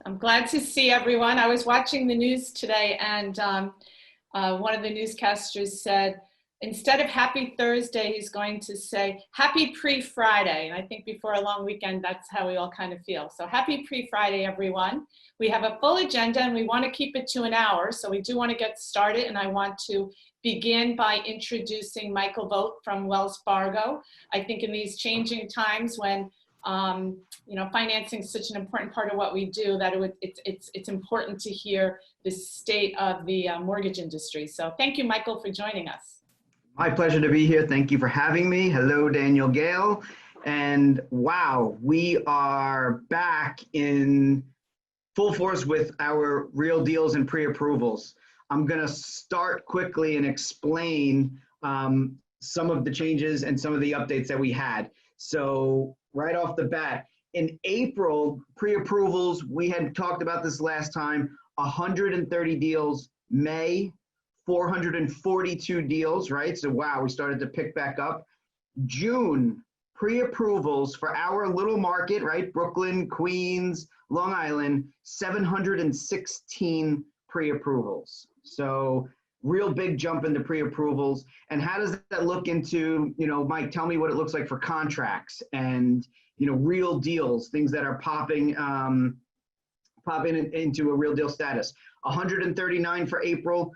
I'm glad to see everyone. I was watching the news today, and one of the newscasters said, instead of happy Thursday, he's going to say happy pre-Friday. And I think before a long weekend, that's how we all kind of feel. So happy pre-Friday, everyone. We have a full agenda and we want to keep it to an hour. So we do want to get started, and I want to begin by introducing Michael Vogt from Wells Fargo. I think in these changing times when financing is such an important part of what we do, that it's important to hear the state of the mortgage industry. So thank you, Michael, for joining us. My pleasure to be here. Thank you for having me. Hello, Daniel Gale. And wow, we are back in full force with our real deals and pre-approvals. I'm going to start quickly and explain some of the changes and some of the updates that we had. So right off the bat, in April, pre-approvals, we had talked about this last time, 130 deals. May, 442 deals, right? So wow, we started to pick back up. June, pre-approvals for our little market, right? Brooklyn, Queens, Long Island, 716 pre-approvals. So real big jump into pre-approvals. And how does that look into, Mike, tell me what it looks like for contracts and, real deals, things that are popping into a real deal status. 139 for April,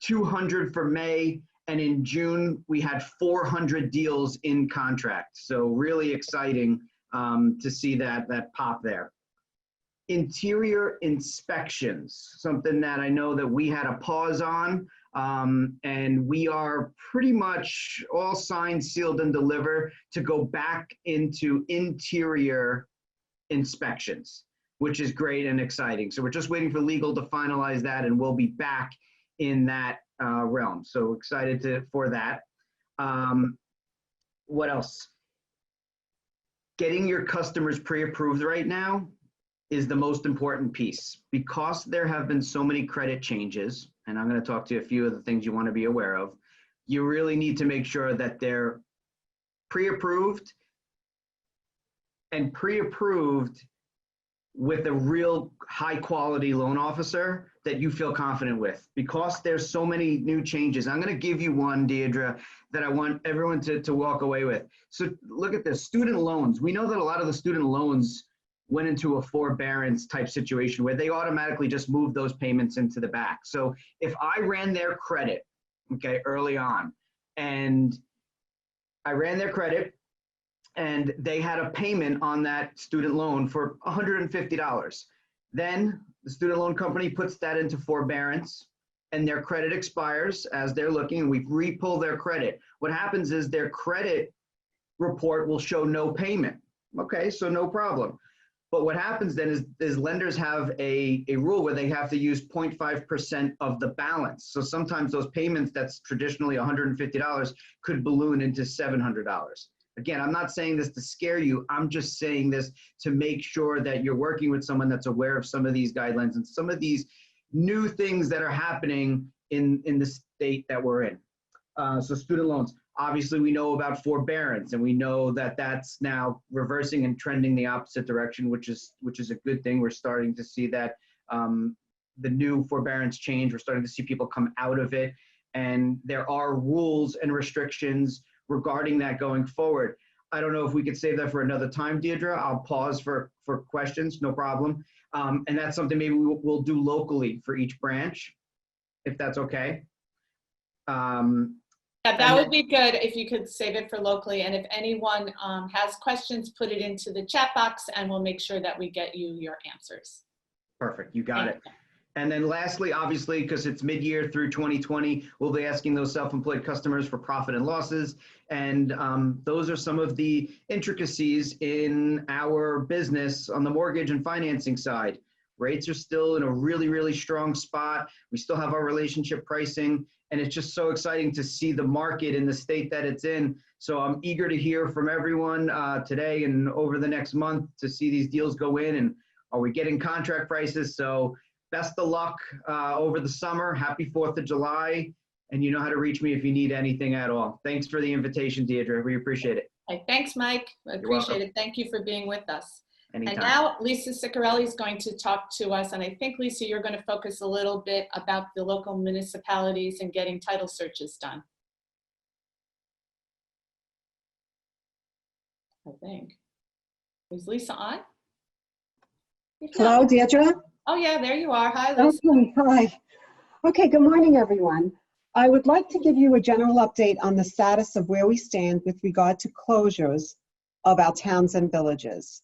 200 for May, and in June, we had 400 deals in contract. So really exciting to see that pop there. Interior inspections, something that I know that we had a pause on, and we are pretty much all signed, sealed, and delivered to go back into interior inspections, which is great and exciting. So we're just waiting for legal to finalize that, and we'll be back in that realm. So excited for that. What else? Getting your customers pre-approved right now is the most important piece, because there have been so many credit changes, and I'm going to talk to you a few of the things you want to be aware of. You really need to make sure that they're pre-approved and pre-approved with a real high quality loan officer that you feel confident with, because there's so many new changes. I'm going to give you one, Deidre, that I want everyone to walk away with. So look at this, student loans. We know that a lot of the student loans went into a forbearance type situation where they automatically just move those payments into the back. So if I ran their credit, okay, early on, and I ran their credit and they had a payment on that student loan for $150, then the student loan company puts that into forbearance and their credit expires as they're looking, and we re-pull their credit. What happens is their credit report will show no payment. Okay, so no problem. But what happens then is lenders have a rule where they have to use 0.5% of the balance. So sometimes those payments that's traditionally $150 could balloon into $700. Again, I'm not saying this to scare you. I'm just saying this to make sure that you're working with someone that's aware of some of these guidelines and some of these new things that are happening in the state that we're in. So student loans. Obviously, we know about forbearance, and we know that that's now reversing and trending the opposite direction, which is a good thing. We're starting to see that the new forbearance change. We're starting to see people come out of it, and there are rules and restrictions regarding that going forward. I don't know if we could save that for another time, Deidre. I'll pause for questions, no problem. And that's something maybe we'll do locally for each branch, if that's okay. Yeah, that would be good if you could save it for locally. And if anyone has questions, put it into the chat box and we'll make sure that we get you your answers. Perfect, you got it. And then lastly, obviously, because it's mid-year through 2020, we'll be asking those self-employed customers for profit and losses. And those are some of the intricacies in our business on the mortgage and financing side. Rates are still in a really, really strong spot. We still have our relationship pricing, and it's just so exciting to see the market in the state that it's in. So I'm eager to hear from everyone today and over the next month to see these deals go in, and are we getting contract prices? So best of luck over the summer. Happy 4th of July. And you know how to reach me if you need anything at all. Thanks for the invitation, Deidre. We appreciate it. Thanks, Mike. I appreciate it. Thank you for being with us. And Anytime. now Lisa Ciccarelli is going to talk to us. And I think, Lisa, you're going to focus a little bit about the local municipalities and getting title searches done. I think. Is Lisa on? Hello, Deirdre? Oh, yeah, there you are. Hi, Lisa. Okay, hi. Okay, good morning, everyone. I would like to give you a general update on the status of where we stand with regard to closures of our towns and villages.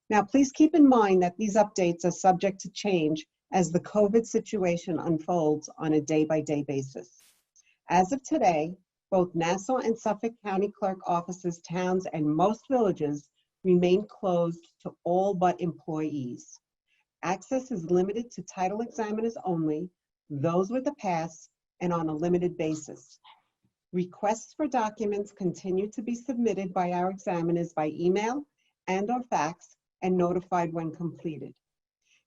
Now, please keep in mind that these updates are subject to change as the COVID situation unfolds on a day-by-day basis. As of today, both Nassau and Suffolk County Clerk offices, towns, and most villages remain closed to all but employees. Access is limited to title examiners only, those with a pass, and on a limited basis. Requests for documents continue to be submitted by our examiners by email and/or fax and notified when completed.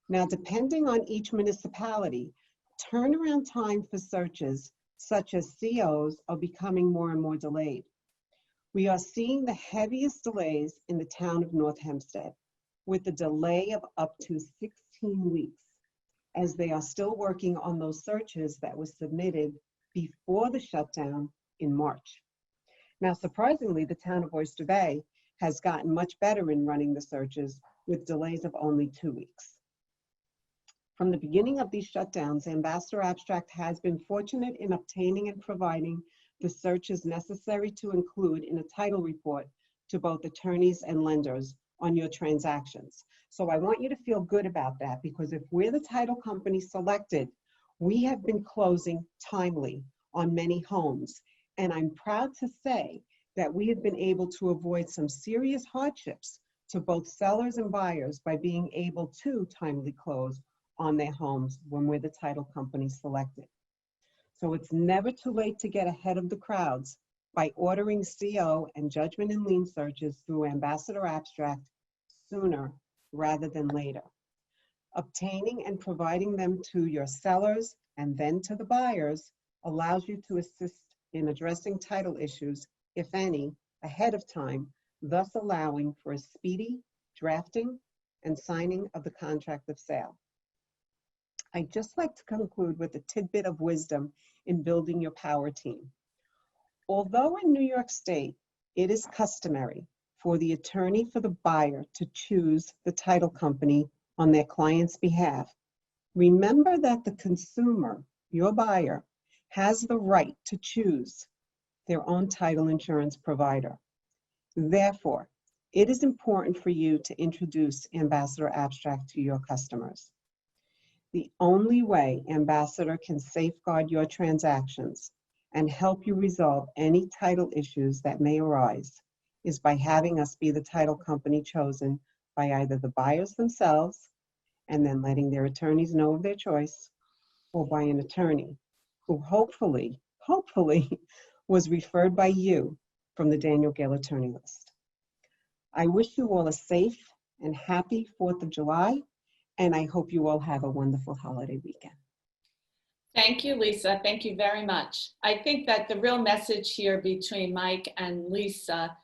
Now, depending on each municipality, turnaround time for searches such as COs are becoming more and more delayed. We are seeing the heaviest delays in the town of North Hempstead, with a delay of up to 16 weeks, as they are still working on those searches that were submitted before the shutdown in March. Now, surprisingly, the town of Oyster Bay has gotten much better in running the searches with delays of only 2 weeks. From the beginning of these shutdowns, Ambassador Abstract has been fortunate in obtaining and providing the searches necessary to include in a title report to both attorneys and lenders on your transactions. So I want you to feel good about that, because if we're the title company selected, we have been closing timely on many homes. And I'm proud to say that we have been able to avoid some serious hardships to both sellers and buyers by being able to timely close on their homes when we're the title company selected. So it's never too late to get ahead of the crowds by ordering CO and judgment and lien searches through Ambassador Abstract sooner rather than later. Obtaining and providing them to your sellers and then to the buyers allows you to assist in addressing title issues, if any, ahead of time, thus allowing for a speedy drafting and signing of the contract of sale. I'd just like to conclude with a tidbit of wisdom in building your power team. Although in New York State, it is customary for the attorney for the buyer to choose the title company on their client's behalf, remember that the consumer, your buyer, has the right to choose their own title insurance provider. Therefore, it is important for you to introduce Ambassador Abstract to your customers. The only way Ambassador can safeguard your transactions and help you resolve any title issues that may arise is by having us be the title company chosen by either the buyers themselves and then letting their attorneys know of their choice, or by an attorney who hopefully was referred by you from the Daniel Gale attorney list. I wish you all a safe and happy 4th of July, and I hope you all have a wonderful holiday weekend. Thank you, Lisa. Thank you very much. I think that the real message here between Mike and Lisa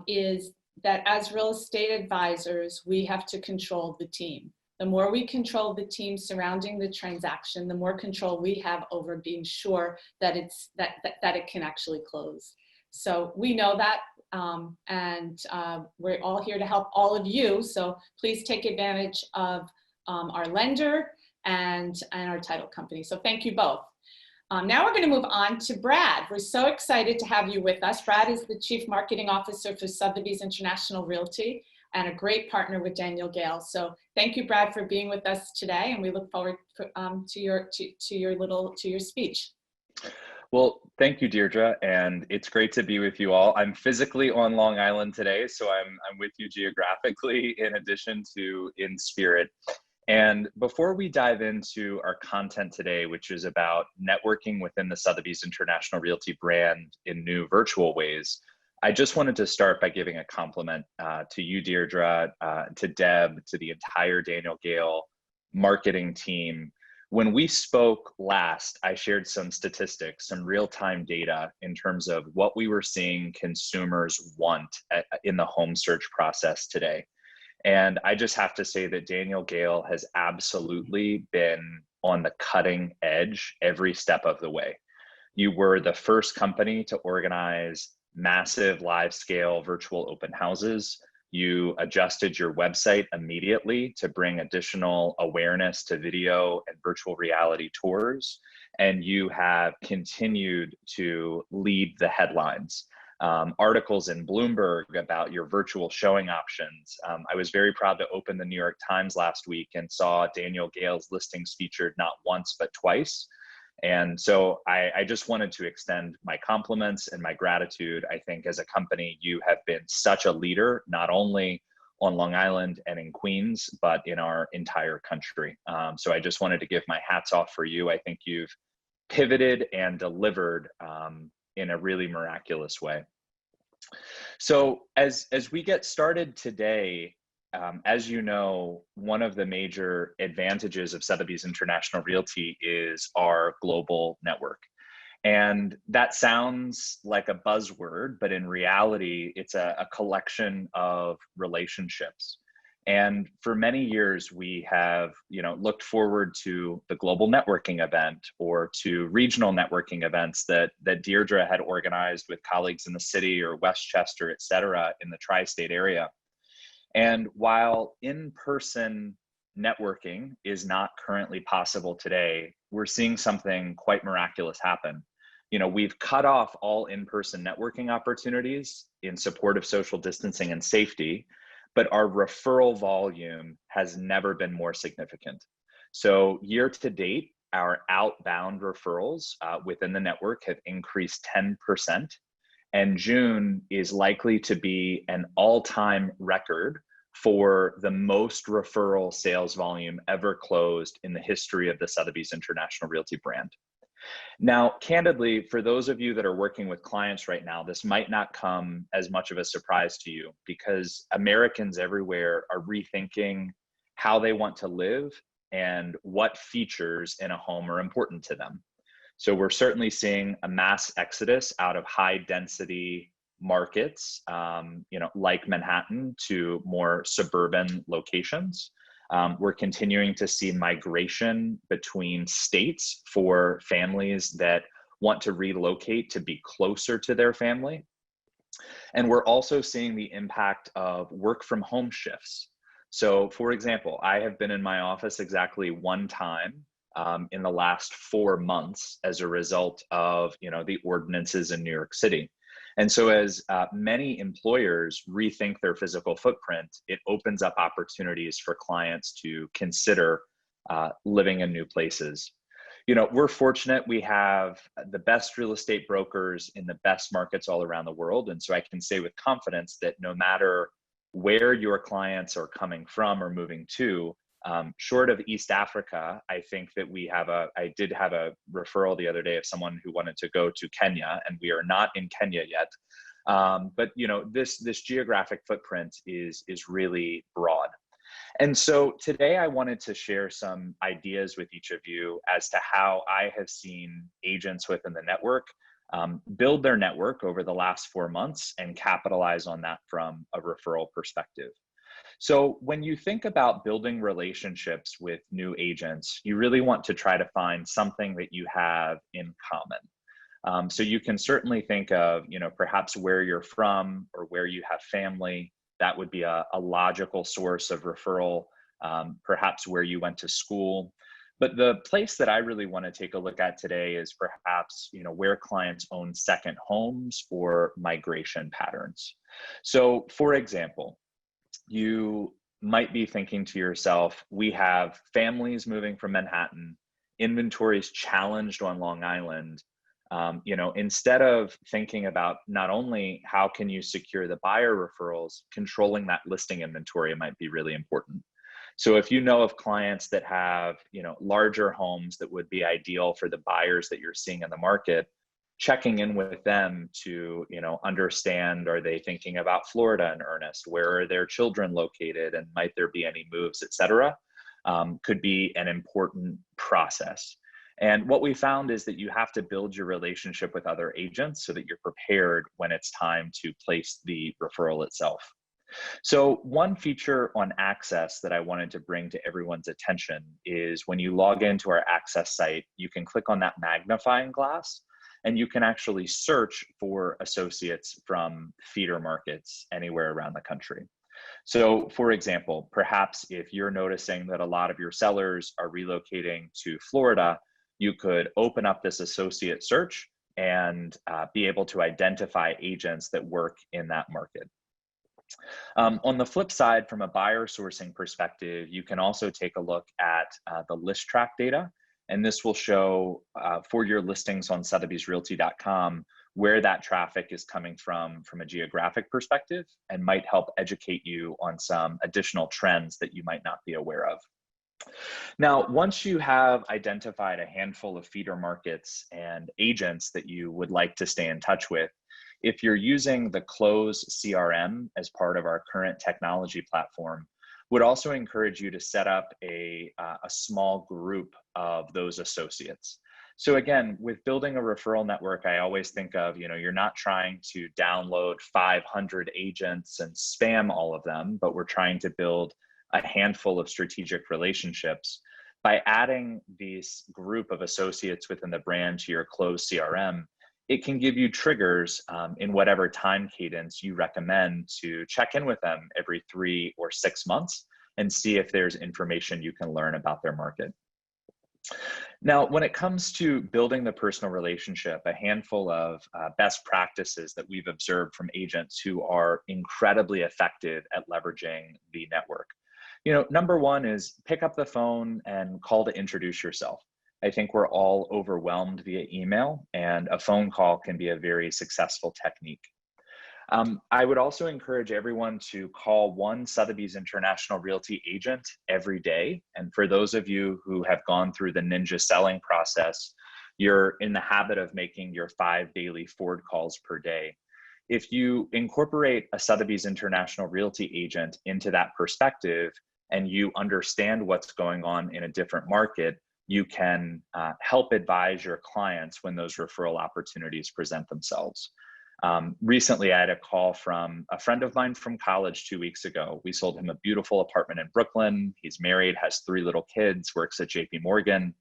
is that as real estate advisors, we have to control the team. The more we control the team surrounding the transaction, the more control we have over being sure that it can actually close. So we know that, and we're all here to help all of you. So please take advantage of our lender and our title company. So thank you both. Now we're going to move on to Brad. We're so excited to have you with us. Brad is the Chief Marketing Officer for Sotheby's International Realty and a great partner with Daniel Gale. So thank you, Brad, for being with us today, and we look forward to your speech. Well, thank you, Deirdre, and it's great to be with you all. I'm physically on Long Island today, so I'm with you geographically in addition to in spirit. And before we dive into our content today, which is about networking within the Sotheby's International Realty brand in new virtual ways, I just wanted to start by giving a compliment to you, Deirdre, to Deb, to the entire Daniel Gale marketing team. When we spoke last, I shared some statistics, some real-time data in terms of what we were seeing consumers want in the home search process today. And I just have to say that Daniel Gale has absolutely been on the cutting edge every step of the way. You were the first company to organize massive live scale virtual open houses. You adjusted your website immediately to bring additional awareness to video and virtual reality tours. And you have continued to lead the headlines. Articles in Bloomberg about your virtual showing options. I was very proud to open the New York Times last week and saw Daniel Gale's listings featured not once, but twice. And so I just wanted to extend my compliments and my gratitude. I think as a company, you have been such a leader, not only on Long Island and in Queens, but in our entire country. So I just wanted to give my hats off for you. I think you've pivoted and delivered in a really miraculous way. So as we get started today, as you know, one of the major advantages of Sotheby's International Realty is our global network. And that sounds like a buzzword, but in reality, it's a collection of relationships. And for many years, we have, looked forward to the global networking event or to regional networking events that Deirdre had organized with colleagues in the city or Westchester, et cetera, in the tri-state area. And while in-person networking is not currently possible today, we're seeing something quite miraculous happen. We've cut off all in-person networking opportunities in support of social distancing and safety, but our referral volume has never been more significant. So year to date, our outbound referrals within the network have increased 10%. And June is likely to be an all-time record for the most referral sales volume ever closed in the history of the Sotheby's International Realty brand. Now, candidly, for those of you that are working with clients right now, this might not come as much of a surprise to you because Americans everywhere are rethinking how they want to live and what features in a home are important to them. So we're certainly seeing a mass exodus out of high density markets, like Manhattan to more suburban locations. We're continuing to see migration between states for families that want to relocate to be closer to their family. And we're also seeing the impact of work from home shifts. So for example, I have been in my office exactly one time in the last 4 months as a result of the ordinances in New York City. And so as many employers rethink their physical footprint, it opens up opportunities for clients to consider living in new places. We're fortunate we have the best real estate brokers in the best markets all around the world. And so I can say with confidence that no matter where your clients are coming from or moving to, short of East Africa, I think that I did have a referral the other day of someone who wanted to go to Kenya, and we are not in Kenya yet. But this geographic footprint is really broad. And so today I wanted to share some ideas with each of you as to how I have seen agents within the network build their network over the last 4 months and capitalize on that from a referral perspective. So when you think about building relationships with new agents, you really want to try to find something that you have in common. So you can certainly think of, perhaps where you're from or where you have family. That would be a logical source of referral, perhaps where you went to school. But the place that I really want to take a look at today is perhaps, where clients own second homes or migration patterns. So for example, you might be thinking to yourself, we have families moving from Manhattan, inventories challenged on Long Island. Instead of thinking about not only how can you secure the buyer referrals, controlling that listing inventory might be really important. So if you know of clients that have, larger homes that would be ideal for the buyers that you're seeing in the market, checking in with them to, understand, are they thinking about Florida in earnest? Where are their children located? And might there be any moves, et cetera, could be an important process. And what we found is that you have to build your relationship with other agents so that you're prepared when it's time to place the referral itself. So one feature on Access that I wanted to bring to everyone's attention is when you log into our Access site, you can click on that magnifying glass and you can actually search for associates from feeder markets anywhere around the country. So for example, perhaps if you're noticing that a lot of your sellers are relocating to Florida, you could open up this associate search and be able to identify agents that work in that market. On the flip side, from a buyer sourcing perspective, you can also take a look at the list track data, and this will show for your listings on sotheby'srealty.com where that traffic is coming from a geographic perspective, and might help educate you on some additional trends that you might not be aware of. Now, once you have identified a handful of feeder markets and agents that you would like to stay in touch with, if you're using the Close CRM as part of our current technology platform, would also encourage you to set up a small group of those associates. So again, with building a referral network, I always think of, you're not trying to download 500 agents and spam all of them, but we're trying to build a handful of strategic relationships. By adding this group of associates within the brand to your Close CRM, it can give you triggers in whatever time cadence you recommend to check in with them every 3 or 6 months and see if there's information you can learn about their market. Now, when it comes to building the personal relationship, a handful of best practices that we've observed from agents who are incredibly effective at leveraging the network. Number one is pick up the phone and call to introduce yourself. I think we're all overwhelmed via email, and a phone call can be a very successful technique. I would also encourage everyone to call one Sotheby's International Realty agent every day. And for those of you who have gone through the ninja selling process, you're in the habit of making your 5 daily forward calls per day. If you incorporate a Sotheby's International Realty agent into that perspective, and you understand what's going on in a different market, you can help advise your clients when those referral opportunities present themselves. Recently, I had a call from a friend of mine from college 2 weeks ago. We sold him a beautiful apartment in Brooklyn. He's married, has 3 little kids, works at JP Morgan,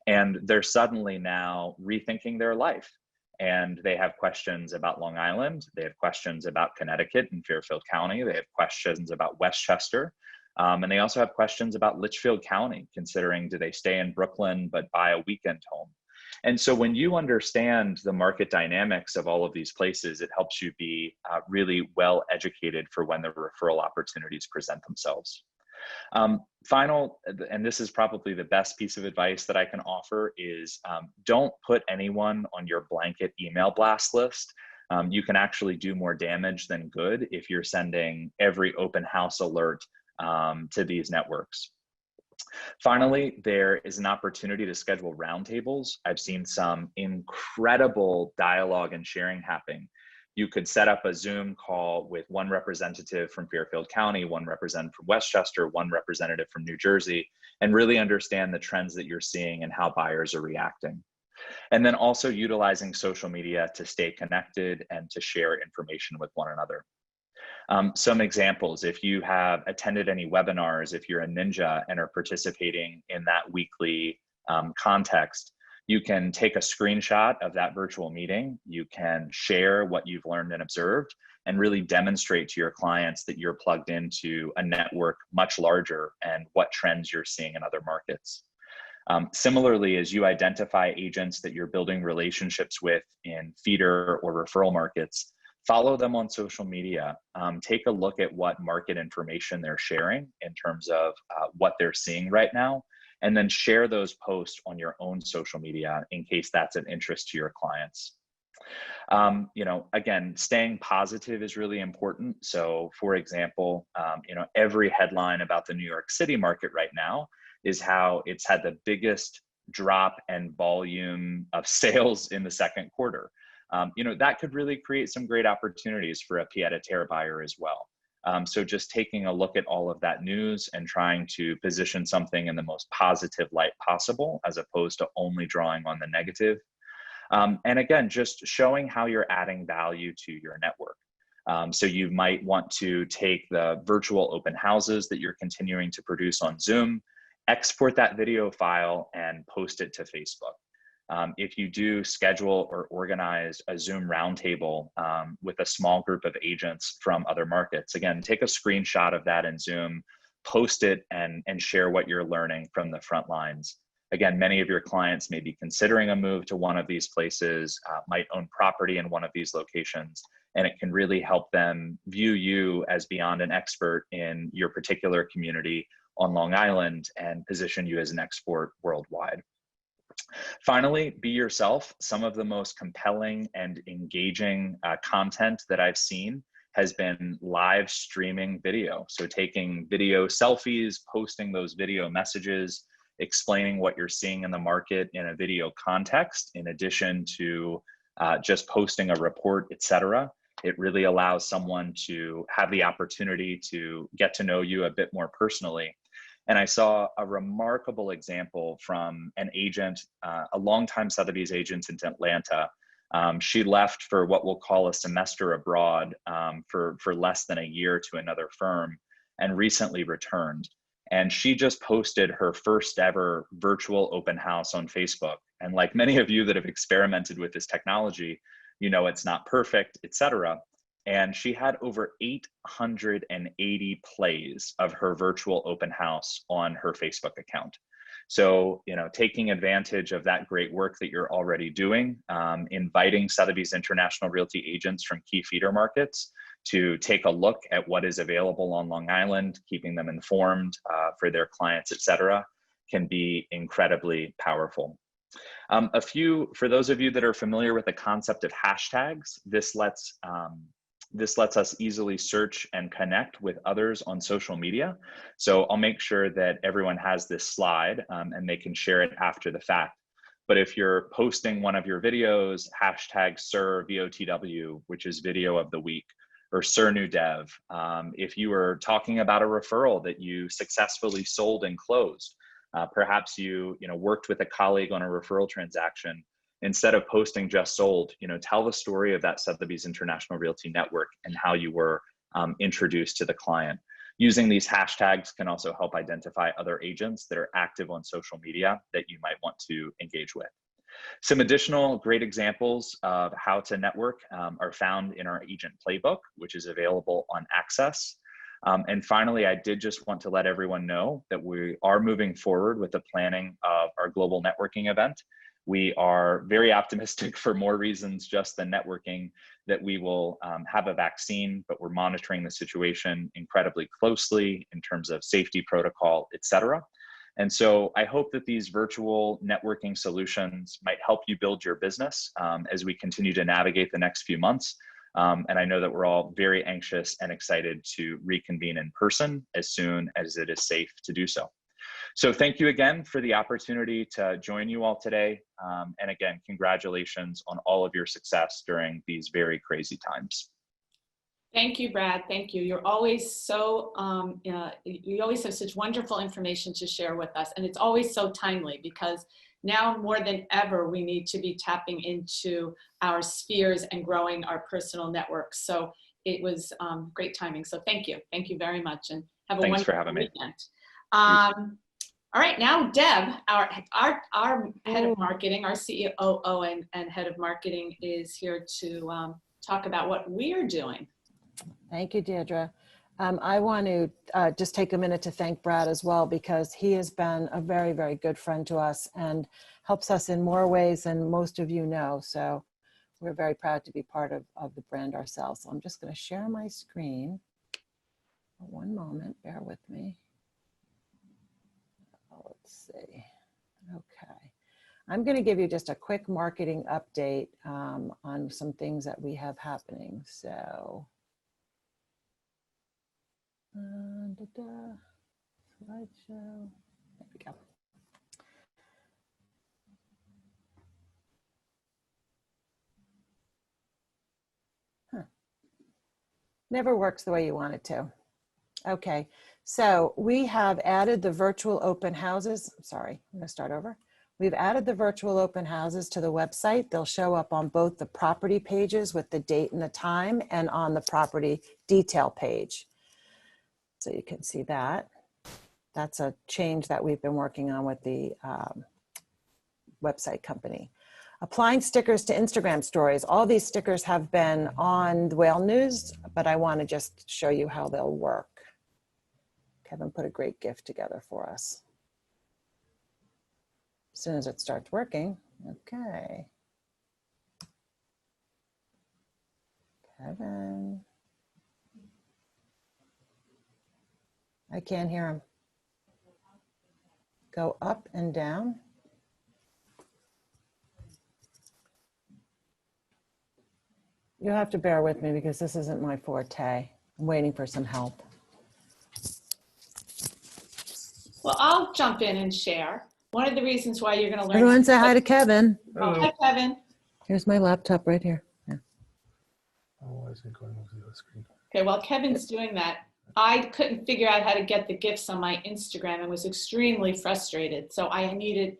and they're suddenly now rethinking their life. And they have questions about Long Island. They have questions about Connecticut and Fairfield County. They have questions about Westchester. And they also have questions about Litchfield County, considering do they stay in Brooklyn but buy a weekend home? And so when you understand the market dynamics of all of these places, it helps you be really well educated for when the referral opportunities present themselves. Final, and this is probably the best piece of advice that I can offer, is don't put anyone on your blanket email blast list. You can actually do more damage than good if you're sending every open house alert to these networks. Finally, there is an opportunity to schedule roundtables. I've seen some incredible dialogue and sharing happening. You could set up a Zoom call with one representative from Fairfield County, one representative from Westchester, one representative from New Jersey, and really understand the trends that you're seeing and how buyers are reacting. And then also utilizing social media to stay connected and to share information with one another. Some examples: if you have attended any webinars, if you're a ninja and are participating in that weekly context, you can take a screenshot of that virtual meeting. You can share what you've learned and observed and really demonstrate to your clients that you're plugged into a network much larger and what trends you're seeing in other markets. Similarly, as you identify agents that you're building relationships with in feeder or referral markets, follow them on social media. Take a look at what market information they're sharing in terms of what they're seeing right now, and then share those posts on your own social media in case that's of interest to your clients. Again, staying positive is really important. So for example, every headline about the New York City market right now is how it's had the biggest drop and volume of sales in the second quarter. That could really create some great opportunities for a pied-à-terre buyer as well. So just taking a look at all of that news and trying to position something in the most positive light possible, as opposed to only drawing on the negative. And again, just showing how you're adding value to your network. So you might want to take the virtual open houses that you're continuing to produce on Zoom, export that video file and post it to Facebook. If you do schedule or organize a Zoom roundtable with a small group of agents from other markets, again, take a screenshot of that in Zoom, post it and share what you're learning from the front lines. Again, many of your clients may be considering a move to one of these places, might own property in one of these locations, and it can really help them view you as beyond an expert in your particular community on Long Island and position you as an expert worldwide. Finally, be yourself. Some of the most compelling and engaging content that I've seen has been live streaming video. So taking video selfies, posting those video messages, explaining what you're seeing in the market in a video context, in addition to just posting a report, etc. It really allows someone to have the opportunity to get to know you a bit more personally. And I saw a remarkable example from an agent, a longtime Sotheby's agent in Atlanta. She left for what we'll call a semester abroad for less than a year to another firm and recently returned. And she just posted her first ever virtual open house on Facebook. And like many of you that have experimented with this technology, you know it's not perfect, etc. And she had over 880 plays of her virtual open house on her Facebook account. So, you know, taking advantage of that great work that you're already doing, inviting Sotheby's International Realty agents from key feeder markets to take a look at what is available on Long Island, keeping them informed for their clients, et cetera, can be incredibly powerful. For those of you that are familiar with the concept of hashtags, this lets us easily search and connect with others on social media. So I'll make sure that everyone has this slide and they can share it after the fact. But if you're posting one of your videos, hashtag SIR VOTW, which is video of the week, or SIR New Dev. If you are talking about a referral that you successfully sold and closed, perhaps you worked with a colleague on a referral transaction. Instead of posting just sold, tell the story of that Sotheby's International Realty Network and how you were introduced to the client. Using these hashtags can also help identify other agents that are active on social media that you might want to engage with. Some additional great examples of how to network are found in our agent playbook, which is available on Access. And finally, I did just want to let everyone know that we are moving forward with the planning of our global networking event. We are very optimistic for more reasons just than networking that we will have a vaccine, but we're monitoring the situation incredibly closely in terms of safety protocol, et cetera. And so I hope that these virtual networking solutions might help you build your business as we continue to navigate the next few months. And I know that we're all very anxious and excited to reconvene in person as soon as it is safe to do so. So thank you again for the opportunity to join you all today. And again, congratulations on all of your success during these very crazy times. Thank you, Brad. Thank you. You're always so, you always have such wonderful information to share with us. And it's always so timely because now more than ever, we need to be tapping into our spheres and growing our personal networks. So it was great timing. So thank you. Thank you very much. And have a Thanks for wonderful having weekend. All right, now Deb, our head of marketing, our COO and head of marketing is here to talk about what we're doing. Thank you, Deirdre. I want to just take a minute to thank Brad as well, because he has been a very, very good friend to us and helps us in more ways than most of you know. So we're very proud to be part of the brand ourselves. So I'm just going to share my screen. One moment, bear with me. Let's see. Okay. I'm going to give you just a quick marketing update on some things that we have happening. So, slideshow. There we go. Never works the way you want it to. Okay. So we have added the virtual open houses. Sorry, I'm going to start over. We've added the virtual open houses to the website. They'll show up on both the property pages with the date and the time and on the property detail page. So you can see that. That's a change that we've been working on with the website company. Applying stickers to Instagram stories. All these stickers have been on the Whale News, but I want to just show you how they'll work. Kevin put a great GIF together for us. As soon as it starts working, okay. Kevin. I can't hear him. Go up and down. You'll have to bear with me because this isn't my forte. I'm waiting for some help. Well, I'll jump in and share. One of the reasons why you're going to learn. Everyone say hi to Kevin. Oh, hi, Kevin. Here's my laptop right here. Yeah. Oh, why is it going over the screen? Okay, while Kevin's doing that, I couldn't figure out how to get the GIFs on my Instagram and was extremely frustrated. So I needed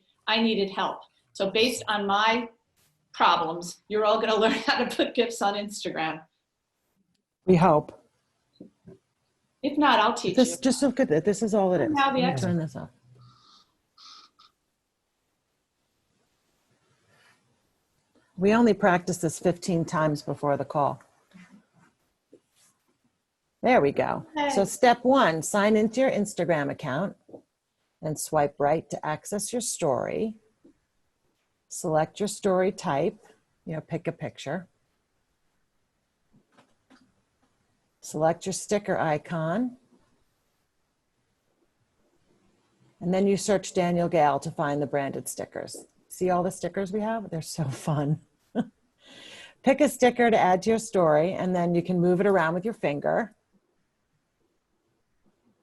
help. So based on my problems, you're all going to learn how to put GIFs on Instagram. We hope. If not, I'll teach you. Just look at it. This is all it is. Now the Let me turn this off. We only practiced this 15 times before the call. There we go. Okay. So step 1, sign into your Instagram account and swipe right to access your story. Select your story type, pick a picture. Select your sticker icon. And then you search Daniel Gale to find the branded stickers. See all the stickers we have? They're so fun. Pick a sticker to add to your story, and then you can move it around with your finger.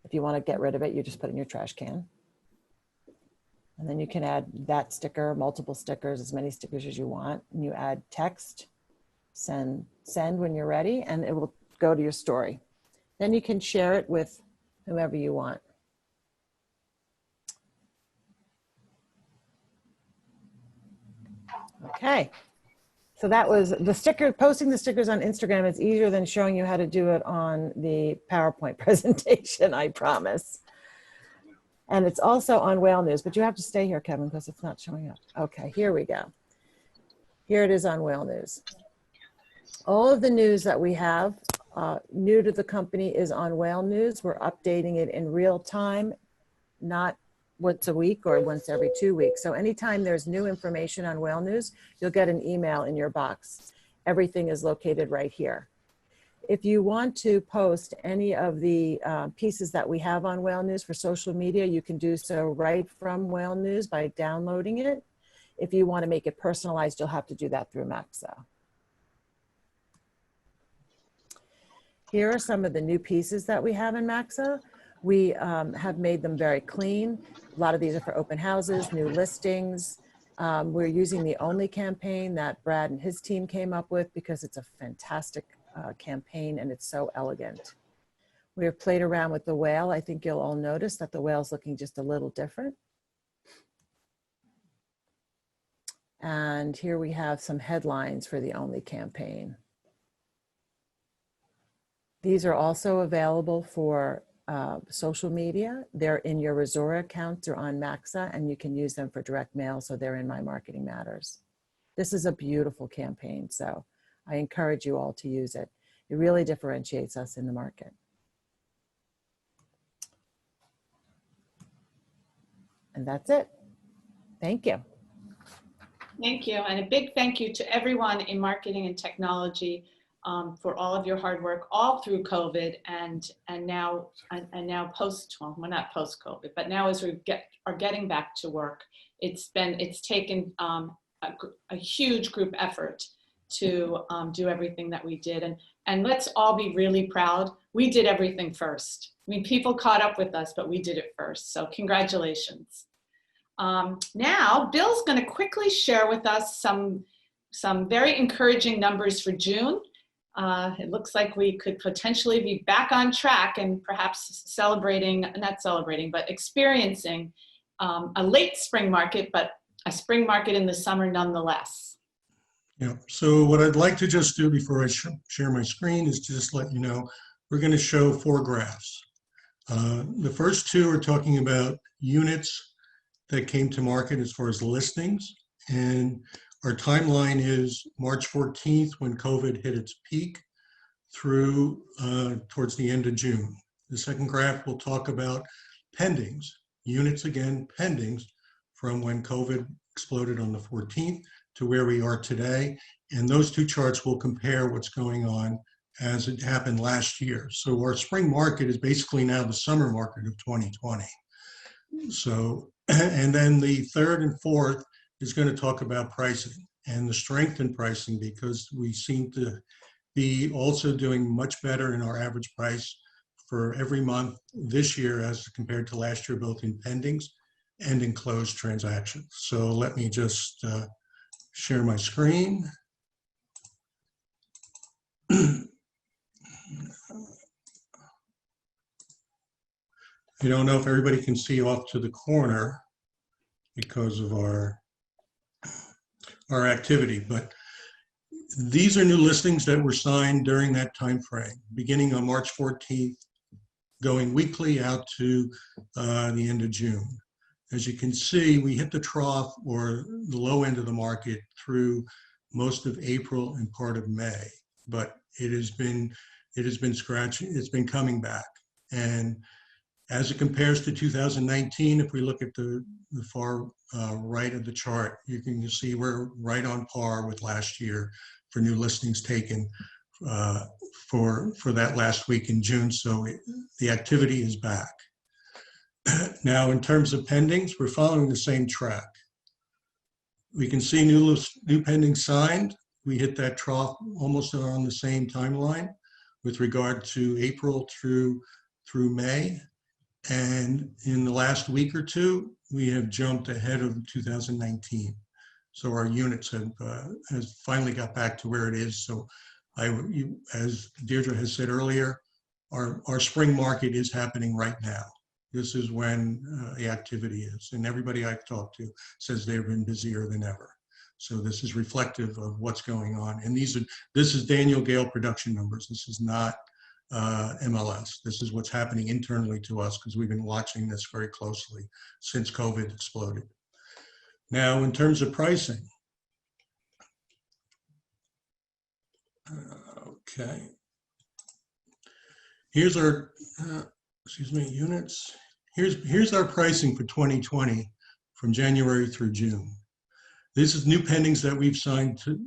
If you want to get rid of it, you just put it in your trash can. And then you can add that sticker, multiple stickers, as many stickers as you want. And you add text, send when you're ready, and it will go to your story. Then you can share it with whomever you want. Okay. So that was the sticker. Posting the stickers on Instagram is easier than showing you how to do it on the PowerPoint presentation, I promise. And it's also on Whale News, but you have to stay here, Kevin, because it's not showing up. Okay, here we go. Here it is on Whale News. All of the news that we have new to the company is on Whale News. We're updating it in real time, not once a week or once every 2 weeks. So anytime there's new information on Whale News, you'll get an email in your box. Everything is located right here. If you want to post any of the pieces that we have on Whale News for social media, you can do so right from Whale News by downloading it. If you want to make it personalized, you'll have to do that through Maxa. Here are some of the new pieces that we have in Maxa. We have made them very clean. A lot of these are for open houses, new listings. We're using the Only campaign that Brad and his team came up with because it's a fantastic campaign and it's so elegant. We have played around with the whale. I think you'll all notice that the whale's looking just a little different. And here we have some headlines for the Only campaign. These are also available for social media. They're in your Resora account or on Maxa, and you can use them for direct mail, so they're in My Marketing Matters. This is a beautiful campaign, so I encourage you all to use it. It really differentiates us in the market. And that's it. Thank you. Thank you. And a big thank you to everyone in marketing and technology for all of your hard work all through COVID and now post, well, we're not post COVID, but now as we are getting back to work, it's taken a huge group effort to do everything that we did. And let's all be really proud. We did everything first. I mean, people caught up with us, but we did it first. So congratulations. Now, Bill's going to quickly share with us some very encouraging numbers for June. It looks like we could potentially be back on track and perhaps experiencing a late spring market, but a spring market in the summer nonetheless. Yeah, so what I'd like to just do before I share my screen is just let you know, we're going to show 4 graphs. The first 2 are talking about units that came to market as far as listings. And our timeline is March 14th when COVID hit its peak through towards the end of June. The second graph will talk about pendings, units again, pendings from when COVID exploded on the 14th to where we are today. And those 2 charts will compare what's going on as it happened last year. So our spring market is basically now the summer market of 2020. So, and then the third and fourth is going to talk about pricing and the strength in pricing, because we seem to be also doing much better in our average price for every month this year as compared to last year, both in pendings and in closed transactions. So let me just share my screen. I don't know if everybody can see off to the corner because of our activity, but these are new listings that were signed during that time frame, beginning on March 14th, going weekly out to the end of June. As you can see, we hit the trough or the low end of the market through most of April and part of May, but it has been scratching, it's been coming back. And as it compares to 2019, if we look at the far right of the chart, you can see we're right on par with last year for new listings taken for that last week in June. So the activity is back. Now, in terms of pendings, we're following the same track. We can see new pendings signed. We hit that trough almost on the same timeline with regard to April through May. And in the last week or 2, we have jumped ahead of 2019. So our units has finally got back to where it is. So as Deirdre has said earlier, our spring market is happening right now. This is when the activity is. And everybody I've talked to says they've been busier than ever. So this is reflective of what's going on. And this is Daniel Gale production numbers. This is not MLS. This is what's happening internally to us because we've been watching this very closely since COVID exploded. Now, in terms of pricing, okay. Here's our, units. Here's our pricing for 2020 from January through June. This is new pendings that we've signed to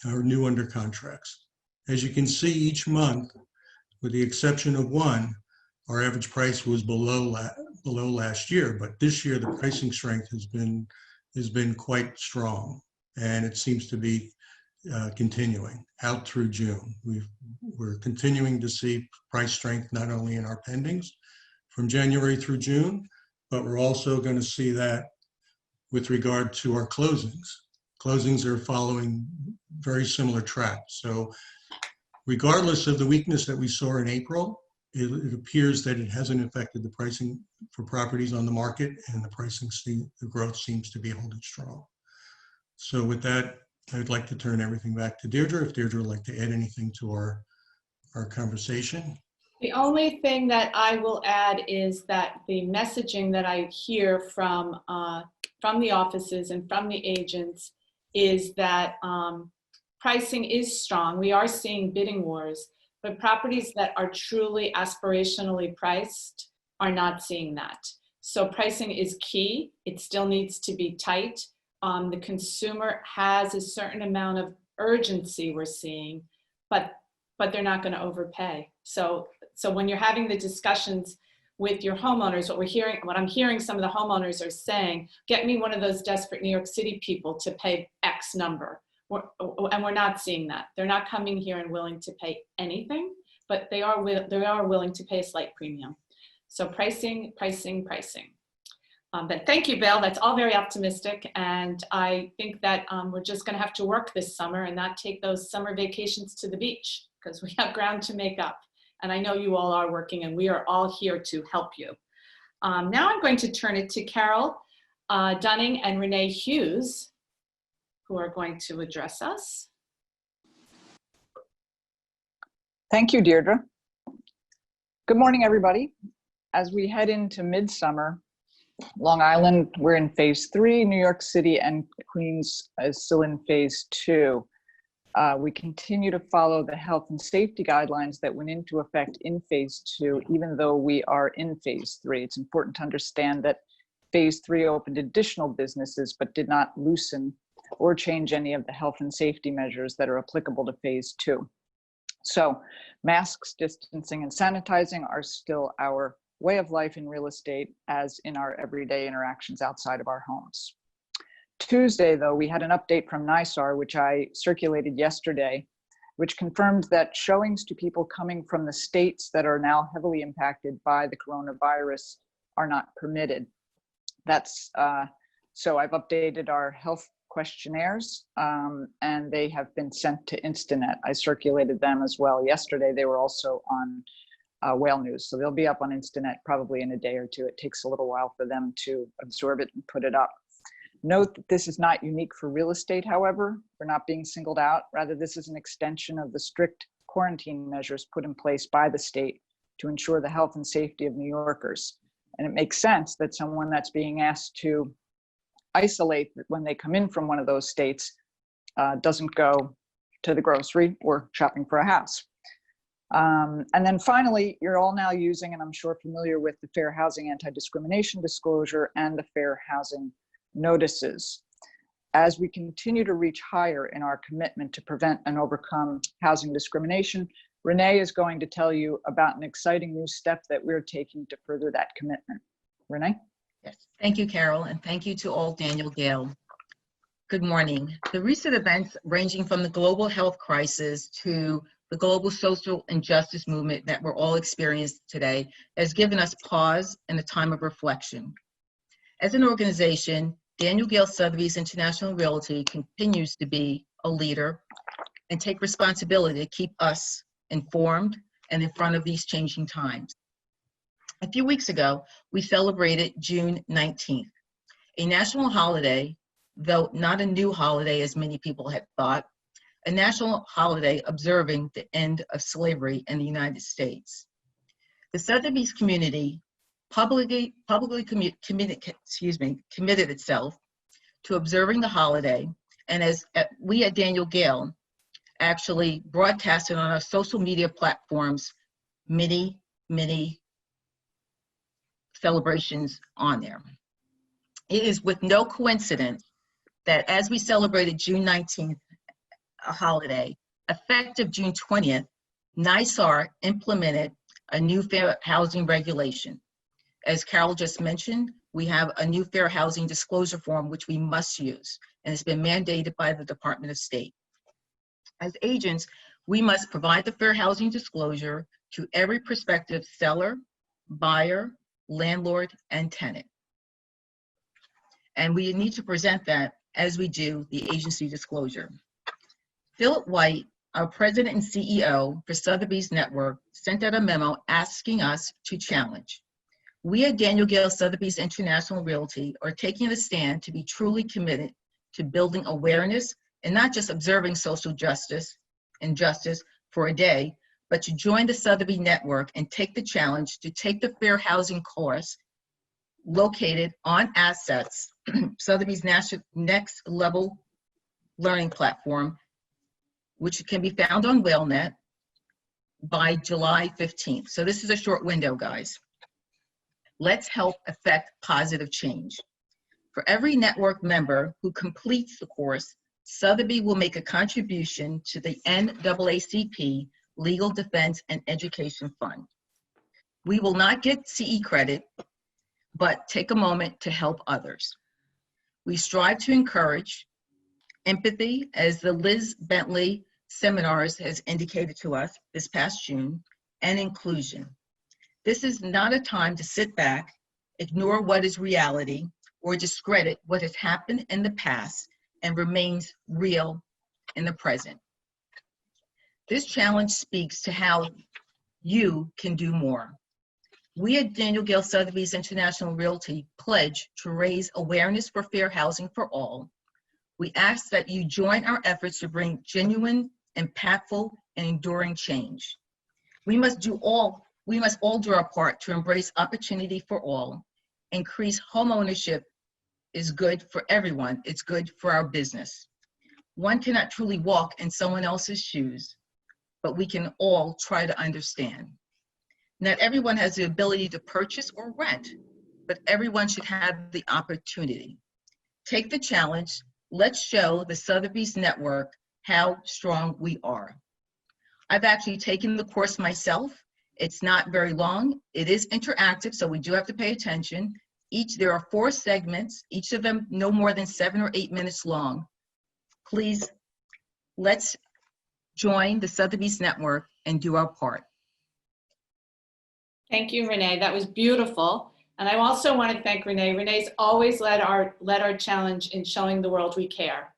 our new under contracts. As you can see, each month, with the exception of one, our average price was below last year. But this year, the pricing strength has been quite strong, and it seems to be continuing out through June. We're continuing to see price strength not only in our pendings from January through June, but we're also going to see that with regard to our closings. Closings are following very similar tracks. So regardless of the weakness that we saw in April, it appears that it hasn't affected the pricing for properties on the market, and the growth seems to be holding strong. So with that, I'd like to turn everything back to Deirdre, if Deirdre would like to add anything to our conversation. The only thing that I will add is that the messaging that I hear from the offices and from the agents is that pricing is strong. We are seeing bidding wars, but properties that are truly aspirationally priced are not seeing that. So pricing is key. It still needs to be tight. The consumer has a certain amount of urgency we're seeing, but they're not going to overpay. So when you're having the discussions with your homeowners, what I'm hearing some of the homeowners are saying, get me one of those desperate New York City people to pay X number. And we're not seeing that. They're not coming here and willing to pay anything, but they are willing to pay a slight premium. So pricing. But thank you, Bill. That's all very optimistic. And I think that we're just going to have to work this summer and not take those summer vacations to the beach, because we have ground to make up. And I know you all are working, and we are all here to help you. Now I'm going to turn it to Carol. Dunning and Renee Hughes, who are going to address us. Thank you, Deirdre. Good morning, everybody. As we head into midsummer, Long Island, we're in phase 3, New York City and Queens is still in phase 2. We continue to follow the health and safety guidelines that went into effect in phase 2, even though we are in phase 3. It's important to understand that phase 3 opened additional businesses, but did not loosen or change any of the health and safety measures that are applicable to phase 2. So masks, distancing, and sanitizing are still our way of life in real estate, as in our everyday interactions outside of our homes. Tuesday, though, we had an update from DGSIR, which I circulated yesterday, which confirmed that showings to people coming from the states that are now heavily impacted by the coronavirus are not permitted. So I've updated our health questionnaires, and they have been sent to Instanet. I circulated them as well yesterday. They were also on Whale News, so they'll be up on Instanet probably in a day or two. It takes a little while for them to absorb it and put it up. Note that this is not unique for real estate, however. We're not being singled out. Rather, this is an extension of the strict quarantine measures put in place by the state to ensure the health and safety of New Yorkers. And it makes sense that someone that's being asked to isolate when they come in from one of those states doesn't go to the grocery or shopping for a house. And then finally, you're all now using, and I'm sure familiar with, the Fair Housing Anti-Discrimination Disclosure and the Fair Housing Notices. As we continue to reach higher in our commitment to prevent and overcome housing discrimination, Renee is going to tell you about an exciting new step that we're taking to further that commitment. Renee? Yes, thank you, Carol, and thank you to all Daniel Gale. Good morning. The recent events ranging from the global health crisis to the global social injustice movement that we're all experiencing today has given us pause and a time of reflection. As an organization, Daniel Gale Sotheby's International Realty continues to be a leader and take responsibility to keep us informed and in front of these changing times. A few weeks ago, we celebrated June 19th, a national holiday, though not a new holiday as many people had thought, a national holiday observing the end of slavery in the United States. The Sotheby's community publicly committed itself to observing the holiday, and as we at Daniel Gale actually broadcasted on our social media platforms many celebrations on there. It is with no coincidence that as we celebrated June 19th, a holiday, effective June 20th, DGSIR implemented a new fair housing regulation. As Carol just mentioned, we have a new fair housing disclosure form which we must use, and it's been mandated by the Department of State. As agents, we must provide the fair housing disclosure to every prospective seller, buyer, landlord, and tenant. And we need to present that as we do the agency disclosure. Philip White, our president and CEO for Sotheby's Network, sent out a memo asking us to challenge. We at Daniel Gale Sotheby's International Realty are taking a stand to be truly committed to building awareness and not just observing social justice and justice for a day, but to join the Sotheby's Network and take the challenge to take the fair housing course located on assets, Sotheby's next level learning platform, which can be found on WhaleNet by July 15th. So this is a short window, guys. Let's help affect positive change. For every network member who completes the course, Sotheby will make a contribution to the NAACP Legal Defense and Education Fund. We will not get CE credit, but take a moment to help others. We strive to encourage empathy, as the Liz Bentley seminars has indicated to us this past June, and inclusion. This is not a time to sit back, ignore what is reality, or discredit what has happened in the past and remains real in the present. This challenge speaks to how you can do more. We at Daniel Gale Sotheby's International Realty pledge to raise awareness for fair housing for all. We ask that you join our efforts to bring genuine, impactful, and enduring change. We must all do our part to embrace opportunity for all. Increase home ownership is good for everyone. It's good for our business. One cannot truly walk in someone else's shoes, but we can all try to understand. Not everyone has the ability to purchase or rent, but everyone should have the opportunity. Take the challenge. Let's show the Sotheby's Network how strong we are. I've actually taken the course myself. It's not very long. It is interactive, so we do have to pay attention. There are 4 segments, each of them no more than 7 or 8 minutes long. Please, let's join the Sotheby's Network and do our part. Thank you, Renee. That was beautiful. And I also want to thank Renee. Renee's always led our challenge in showing the world we care.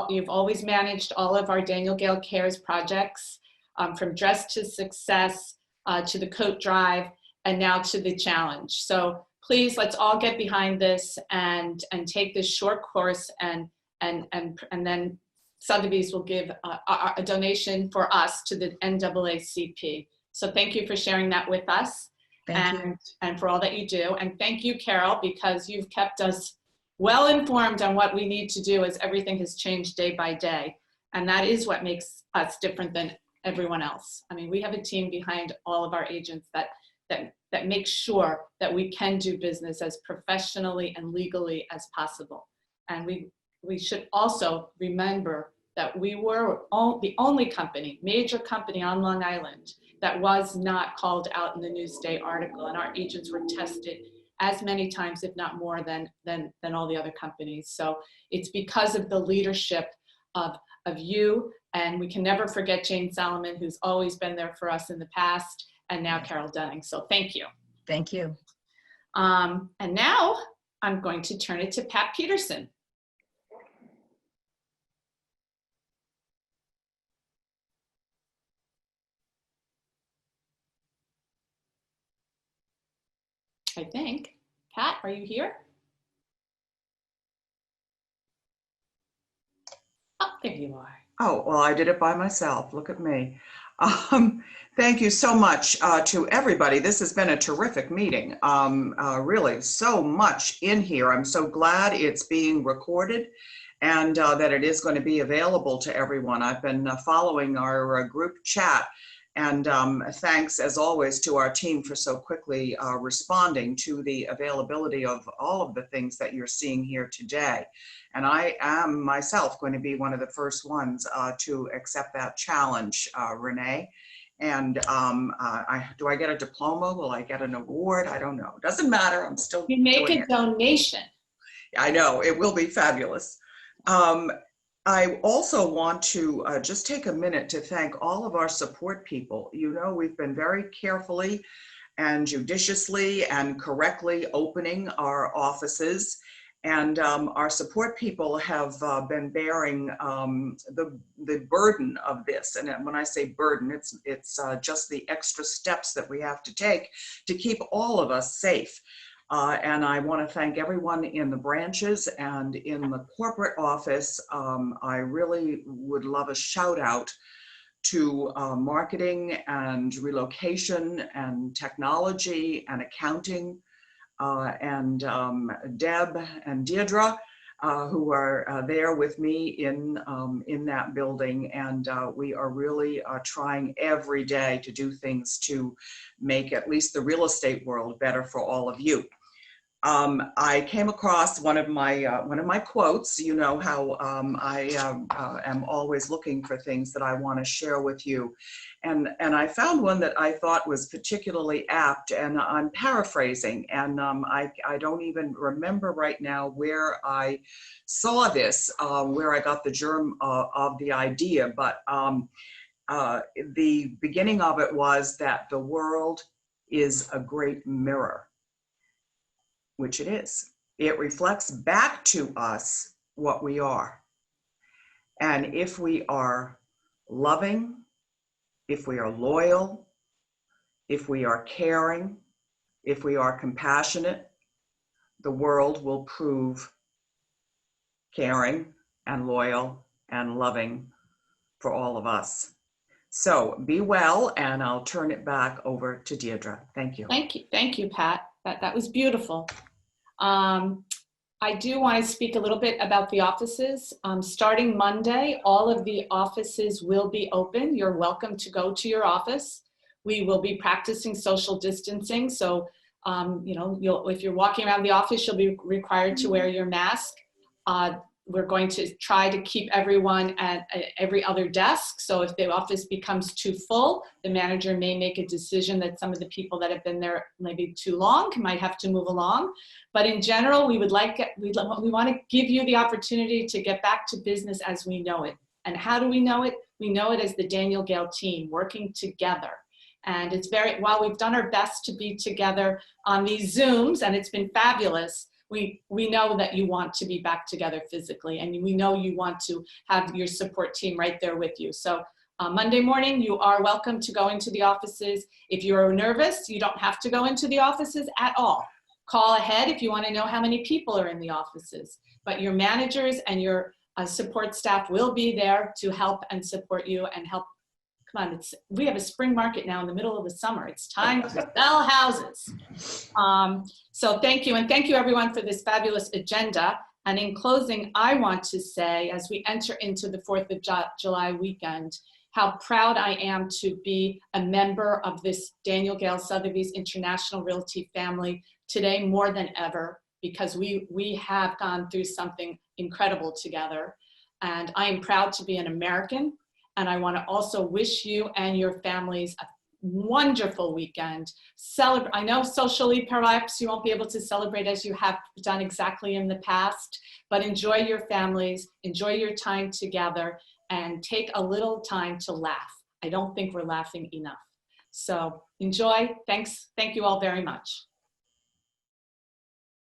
You've always managed all of our Daniel Gale Cares projects, from Dress to Success, to the Coat Drive, and now to the challenge. So please, let's all get behind this and take this short course, and then Sotheby's will give a donation for us to the NAACP. So thank you for sharing that with us, and for all that you do. And thank you, Carol, because you've kept us well informed on what we need to do as everything has changed day by day. And that is what makes us different than everyone else. I mean, we have a team behind all of our agents that makes sure that we can do business as professionally and legally as possible. And we should also remember that we were the only company, major company on Long Island, that was not called out in the Newsday article, and our agents were tested as many times, if not more, than all the other companies. So it's because of the leadership of you, and we can never forget Jane Solomon, who's always been there for us in the past, and now Carol Dunning. So thank you. Thank you. And now I'm going to turn it to Pat Peterson. I think. Pat, are you here? Oh, there you are. Oh, well, I did it by myself. Look at me. Thank you so much to everybody. This has been a terrific meeting. Really, so much in here. I'm so glad it's being recorded and that it is going to be available to everyone. I've been following our group chat, and thanks as always to our team for so quickly responding to the availability of all of the things that you're seeing here today. And I am myself going to be one of the first ones to accept that challenge, Renee. And do I get a diploma? Will I get an award? I don't know. Doesn't matter. I'm still You make a donation. I know. It will be fabulous. I also want to just take a minute to thank all of our support people. You know, we've been very carefully and judiciously and correctly opening our offices. And our support people have been bearing the burden of this. And when I say burden, it's just the extra steps that we have to take to keep all of us safe. And I want to thank everyone in the branches and in the corporate office. I really would love a shout out to marketing and relocation and technology and accounting. And Deb and Deirdre, who are there with me in that building. And we are really trying every day to do things to make at least the real estate world better for all of you. I came across one of my quotes. You know how I am always looking for things that I want to share with you. And I found one that I thought was particularly apt, and I'm paraphrasing, and I don't even remember right now where I saw this, where I got the germ of the idea, but the beginning of it was that the world is a great mirror, which it is. It reflects back to us what we are. And if we are loving, if we are loyal, if we are caring, If we are compassionate, the world will prove caring and loyal and loving for all of us. So be well, and I'll turn it back over to Deirdre. Thank you. Thank you, Pat. That was beautiful. I do want to speak a little bit about the offices. Starting Monday, all of the offices will be open. You're welcome to go to your office. We will be practicing social distancing. So, if you're walking around the office, you'll be required to wear your mask. We're going to try to keep everyone at every other desk. So if the office becomes too full, the manager may make a decision that some of the people that have been there maybe too long might have to move along. But in general, we want to give you the opportunity to get back to business as we know it. And how do we know it? We know it as the Daniel Gale team working together. And it's while we've done our best to be together on these Zooms, and it's been fabulous, we know that you want to be back together physically, and we know you want to have your support team right there with you. So Monday morning, you are welcome to go into the offices. If you're nervous, you don't have to go into the offices at all. Call ahead if you want to know how many people are in the offices. But your managers and your support staff will be there to help and support you and help. Come on, we have a spring market now in the middle of the summer. It's time to sell houses. So thank you, and thank you everyone for this fabulous agenda. And in closing, I want to say, as we enter into the 4th of July weekend, how proud I am to be a member of this Daniel Gale Sotheby's International Realty family today more than ever, because we have gone through something incredible together. And I am proud to be an American. And I want to also wish you and your families a wonderful weekend. I know socially, perhaps you won't be able to celebrate as you have done exactly in the past, but enjoy your families, enjoy your time together, and take a little time to laugh. I don't think we're laughing enough. So enjoy. Thanks. Thank you all very much.